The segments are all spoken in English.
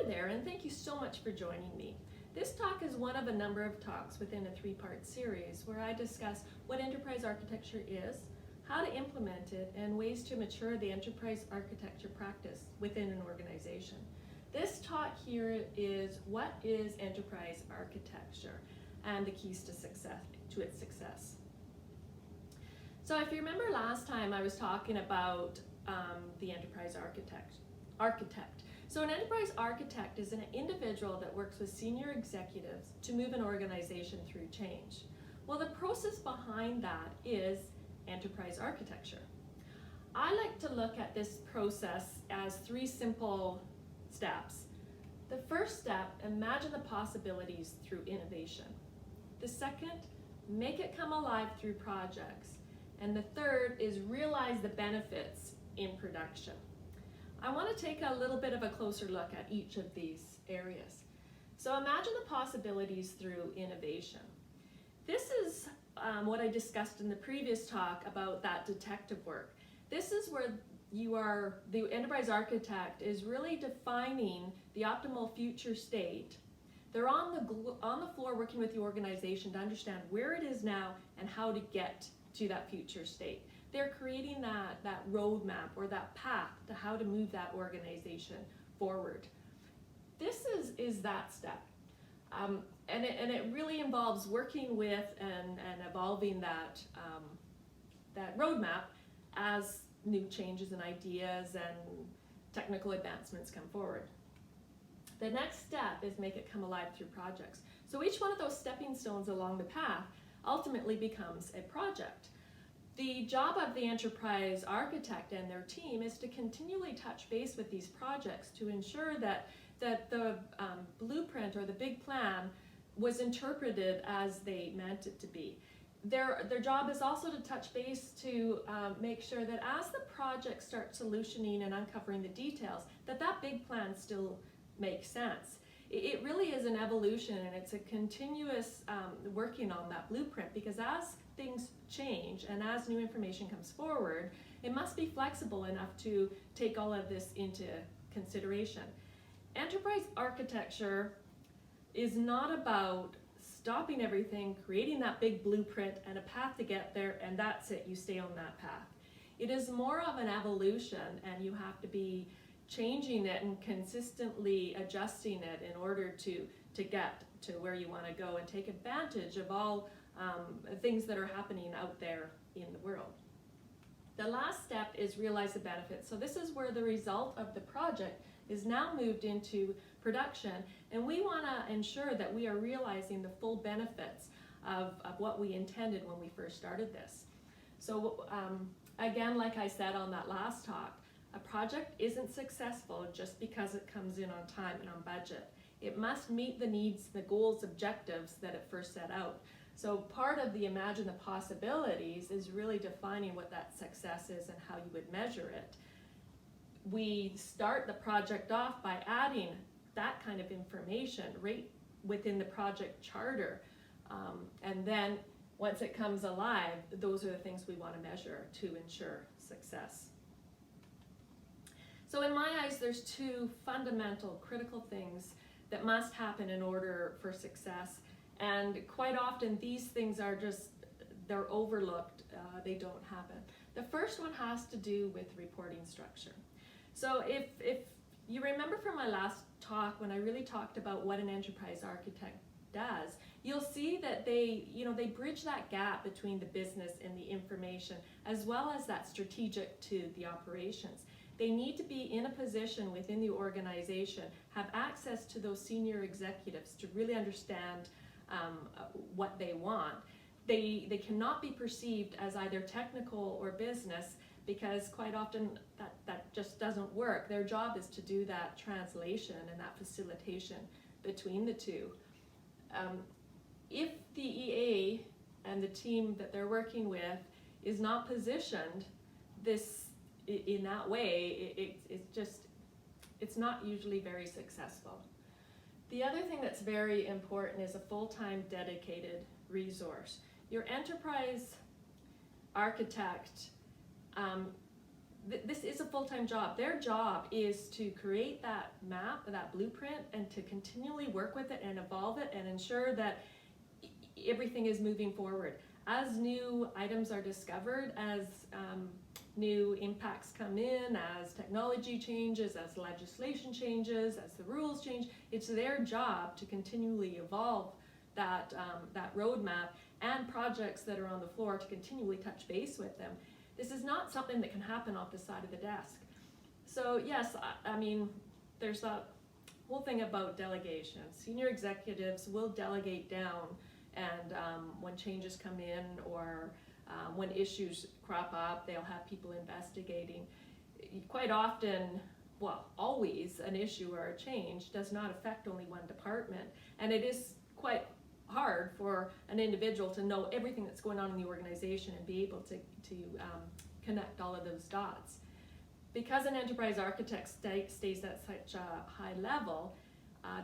there, and thank you so much for joining me. This talk is one of a number of talks within a three-part series where I discuss what enterprise architecture is, how to implement it, and ways to mature the enterprise architecture practice within an organization. This talk here is what is enterprise architecture and the keys to its success. So if you remember last time I was talking about the enterprise architect. So an enterprise architect is an individual that works with senior executives to move an organization through change. Well, the process behind that is enterprise architecture. I like to look at this process as three simple steps. The first step, imagine the possibilities through innovation. The second, make it come alive through projects. And the third is realize the benefits in production. I want to take a little bit of a closer look at each of these areas. So imagine the possibilities through innovation. This is what I discussed in the previous talk about that detective work. This is where the enterprise architect is really defining the optimal future state. They're on the floor working with the organization to understand where it is now and how to get to that future state. They're creating that roadmap or that path to how to move that organization forward. This is that step. And it really involves working with and evolving that roadmap as new changes and ideas and technical advancements come forward. The next step is make it come alive through projects. So each one of those stepping stones along the path ultimately becomes a project. The job of the enterprise architect and their team is to continually touch base with these projects to ensure that the blueprint or the big plan was interpreted as they meant it to be. Their job is also to touch base to make sure that as the project starts solutioning and uncovering the details, that big plan still makes sense. It really is an evolution, and it's a continuous working on that blueprint, because as things change and as new information comes forward, it must be flexible enough to take all of this into consideration. Enterprise architecture is not about stopping everything, creating that big blueprint and a path to get there, and that's it, you stay on that path. It is more of an evolution, and you have to be changing it and consistently adjusting it in order to get to where you want to go and take advantage of all things that are happening out there in the world. The last step is realize the benefits. So this is where the result of the project is now moved into production, and we want to ensure that we are realizing the full benefits of what we intended when we first started this. So again, like I said on that last talk, a project isn't successful just because it comes in on time and on budget. It must meet the needs, the goals, objectives that it first set out. So part of the imagine the possibilities is really defining what that success is and how you would measure it. We start the project off by adding that kind of information right within the project charter. And then once it comes alive, those are the things we want to measure to ensure success. So in my eyes, there's two fundamental critical things that must happen in order for success. And quite often these things they're overlooked, they don't happen. The first one has to do with reporting structure. So if you remember from my last talk when I really talked about what an enterprise architect does, you'll see that they bridge that gap between the business and the information, as well as that strategic to the operations. They need to be in a position within the organization, have access to those senior executives to really understand what they want. They cannot be perceived as either technical or business, because quite often that just doesn't work. Their job is to do that translation and that facilitation between the two. If the EA and the team that they're working with is not positioned in that way, it's not usually very successful. The other thing that's very important is a full-time dedicated resource. Your enterprise architect this is a full-time job. Their job is to create that map, that blueprint, and to continually work with it and evolve it and ensure that everything is moving forward. As new items are discovered, as new impacts come in, as technology changes, as legislation changes, as the rules change, it's their job to continually evolve that roadmap and projects that are on the floor to continually touch base with them. This is not something that can happen off the side of the desk. So yes, I mean, there's that whole thing about delegation. Senior executives will delegate down, and when changes come in or when issues crop up, they'll have people investigating. Quite often, well, always, an issue or a change does not affect only one department, and it is quite hard for an individual to know everything that's going on in the organization and be able to connect all of those dots. Because an enterprise architect stays at such a high level,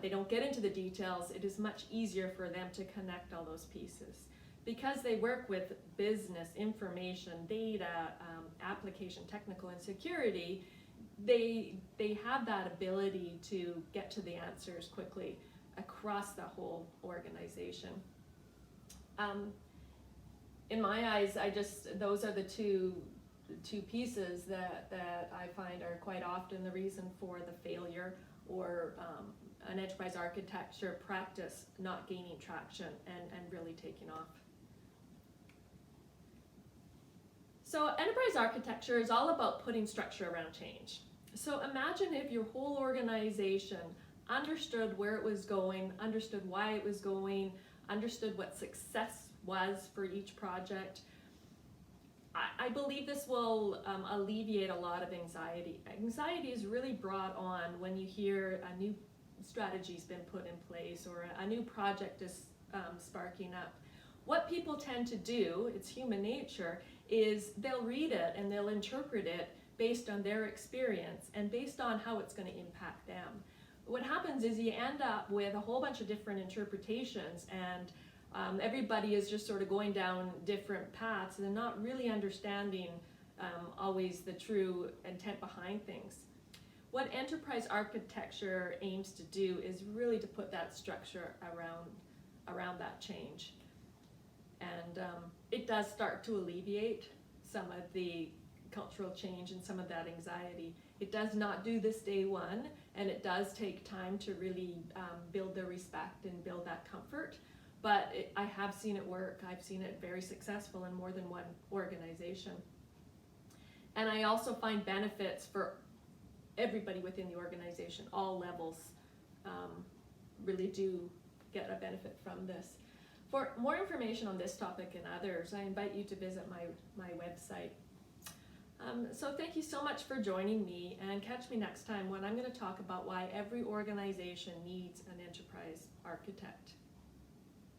they don't get into the details, it is much easier for them to connect all those pieces. Because they work with business, information, data, application, technical, and security, they have that ability to get to the answers quickly across the whole organization. In my eyes, those are the two pieces that I find are quite often the reason for the failure or an enterprise architecture practice not gaining traction and really taking off. So enterprise architecture is all about putting structure around change. So imagine if your whole organization understood where it was going, understood why it was going, understood what success was for each project. I believe this will alleviate a lot of anxiety. Anxiety is really brought on when you hear a new strategy's been put in place or a new project is sparking up. What people tend to do, it's human nature, is they'll read it and they'll interpret it based on their experience and based on how it's going to impact them. What happens is you end up with a whole bunch of different interpretations, and everybody is just sort of going down different paths and not really understanding always the true intent behind things. What enterprise architecture aims to do is really to put that structure around that change. And it does start to alleviate some of the cultural change and some of that anxiety. It does not do this day one, and it does take time to really build the respect and build that comfort. But I have seen it work. I've seen it very successful in more than one organization. And I also find benefits for everybody within the organization, all levels really do get a benefit from this. For more information on this topic and others, I invite you to visit my website. So thank you so much for joining me, and catch me next time when I'm going to talk about why every organization needs an enterprise architect.